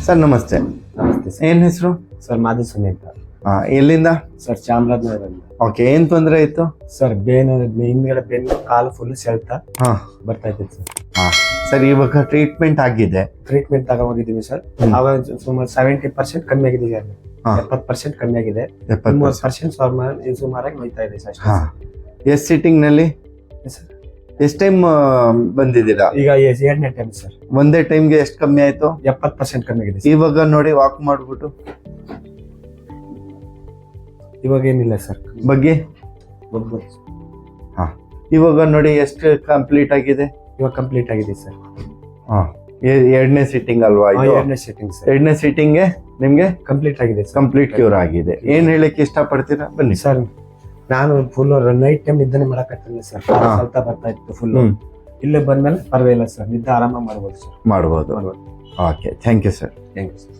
Sir ನಮಸ್ತೆ. ನಮಸ್ತೆ sir. ಏನ್ ಹೆಸರು? ಸರ್ ಮಾಧುಸ್ವಾಮಿ ಅಂತ. ಎಲ್ಲಿಂದ? ಸರ್ ಚಾಮರಾಜನಗರದಿಂದ. ಓಕೆ, ಏನ್ ತೊಂದರೆ ಇತ್ತು? ಸರ್ ಹಿಂದ್ಗಡೆ ಬೆನ್ನು ಕಾಲು ಫುಲ್ ಸೆಳ್ತಾ ಹಾ ಬರ್ತಾ ಇತ್ತು ಸರ್. ಹಾ ಸರ್, ಇವಾಗ ಟ್ರೀಟ್ಮೆಂಟ್ ಆಗಿದೆ. ಟ್ರೀಟ್ಮೆಂಟ್ ತಗೊಂಡಿದ್ದೀವಿ ಸರ್. ಅವಾಗ ಸುಮಾರು 70% ಕಮ್ಮಿ ಆಗಿದೆ ಸರ್. 70% ಕಮ್ಮಿ ಆಗಿದೆ. 30% ಸುಮಾರಾಗಿ ನೋಯ್ತಾ ಇದೆ ಸರ್. ಹಾ, ಎಷ್ಟ್ ಸಿಟ್ಟಿಂಗ್ ನಲ್ಲಿ ಎಷ್ಟ್ ಟೈಮ್ ಬಂದಿದ್ದೀರಾ? ಈಗ 2ನೇ ಟೈಮ್ ಸರ್. ಒಂದೇ ಟೈಮ್ಗೆ ಎಷ್ಟು ಕಮ್ಮಿ ಆಯ್ತು? 70% ಕಮ್ಮಿ ಆಗಿದೆ ಸರ್. ಇವಾಗ ನೋಡಿ, ವಾಕ್ ಮಾಡ್ಬಿಟ್ಟು ಇವಾಗ ಏನಿಲ್ಲ ಸರ್. ಬಗ್ಗೆ ಹಾ, ಇವಾಗ ನೋಡಿ ಎಷ್ಟು ಕಂಪ್ಲೀಟ್ ಆಗಿದೆ? ಇವಾಗ ಕಂಪ್ಲೀಟ್ ಆಗಿದೆ ಸರ್. ಹಾ, ಎರಡನೇ ಸಿಟ್ಟಿಂಗ್ ಅಲ್ವಾ ಇದು? 2ನೇ ಸೆಟ್ಟಿಂಗ್ ಸರ್. ಎರಡನೇ ಸಿಟ್ಟಿಂಗ್ಗೆ ನಿಮ್ಗೆ ಕಂಪ್ಲೀಟ್ ಆಗಿದೆ ಸರ್. ಕಂಪ್ಲೀಟ್ ಕ್ಯೂರ್ ಆಗಿದೆ. ಏನ್ ಹೇಳಕ್ ಇಷ್ಟಪಡ್ತೀರಾ? ಬನ್ನಿ ಸರ್. ನಾನು ಫುಲ್ ನೈಟ್ ಟೈಮ್ ನಿದ್ದೆನೆ ಮಾಡಕತ್ತಿಲ್ಲ ಸರ್. ಸ್ವಲ್ಪ ಬರ್ತಾ ಇತ್ತು ಫುಲ್. ಇಲ್ಲೇ ಬಂದ್ಮೇಲೆ ಪರವಾಗಿಲ್ಲ ಸರ್, ನಿದ್ದೆ ಆರಾಮ ಮಾಡ್ಬೋದು ಸರ್. ಮಾಡ್ಬೋದು. Okay, thank you sir. Thank you sir.